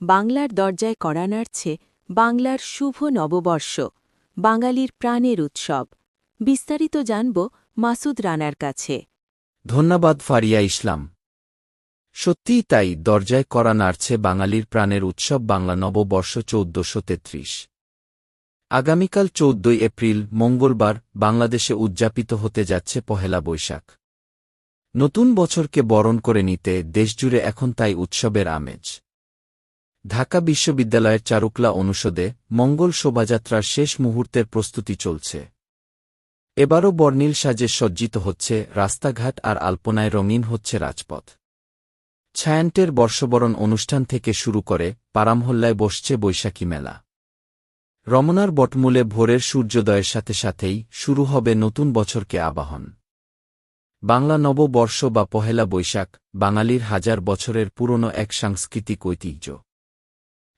বাংলার দরজায় কড়া নাড়ছে বাংলার শুভ নববর্ষ, বাঙালির প্রাণের উৎসব। বিস্তারিত জানব মাসুদ রানার কাছে। ধন্যবাদ ফারিয়া ইসলাম। সত্যিই তাই, দরজায় কড়া নাড়ছে বাঙালির প্রাণের উৎসব বাংলা নববর্ষ ১৪৩৩। আগামীকাল ১৪ই এপ্রিল মঙ্গলবার বাংলাদেশে উদযাপিত হতে যাচ্ছে পহেলা বৈশাখ। নতুন বছরকে বরণ করে নিতে দেশজুড়ে এখন তাই উৎসবের আমেজ। ঢাকা বিশ্ববিদ্যালয়ের চারুকলা অনুষদে মঙ্গল শোভাযাত্রার শেষ মুহূর্তের প্রস্তুতি চলছে। এবারও বর্ণিল সাজে সজ্জিত হচ্ছে রাস্তাঘাট আর আলপনায় রঙিন হচ্ছে রাজপথ। ছায়ান্টের বর্ষবরণ অনুষ্ঠান থেকে শুরু করে পারামহল্লায় বসছে বৈশাখী মেলা। রমনার বটমূলে ভোরের সূর্যোদয়ের সাথে সাথেই শুরু হবে নতুন বছরকে আবাহন। বাংলা নববর্ষ বা পহেলা বৈশাখ বাঙালির হাজার বছরের পুরনো এক সাংস্কৃতিক ঐতিহ্য।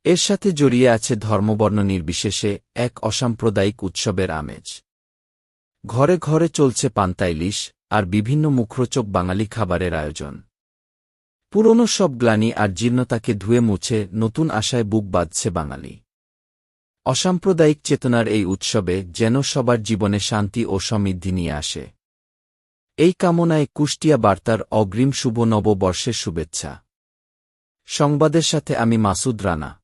এর সাথে জড়িয়ে আছে ধর্মবর্ণ নির্বিশেষে এক অসাম্প্রদায়িক উৎসবের আমেজ। ঘরে ঘরে চলছে পান্তা ইলিশ আর বিভিন্ন মুখরোচক বাঙালি খাবারের আয়োজন। পুরনো সব গ্লানি আর জীর্ণতাকে ধুয়ে মুছে নতুন আশায় বুক বাঁধছে বাঙালি। অসাম্প্রদায়িক চেতনার এই উৎসবে যেন সবার জীবনে শান্তি ও সমৃদ্ধি নিয়ে আসে। এই কামনায় কুষ্টিয়া বার্তার অগ্রিম শুভ নববর্ষের শুভেচ্ছা। সংবাদের সাথে আমি মাসুদ রানা।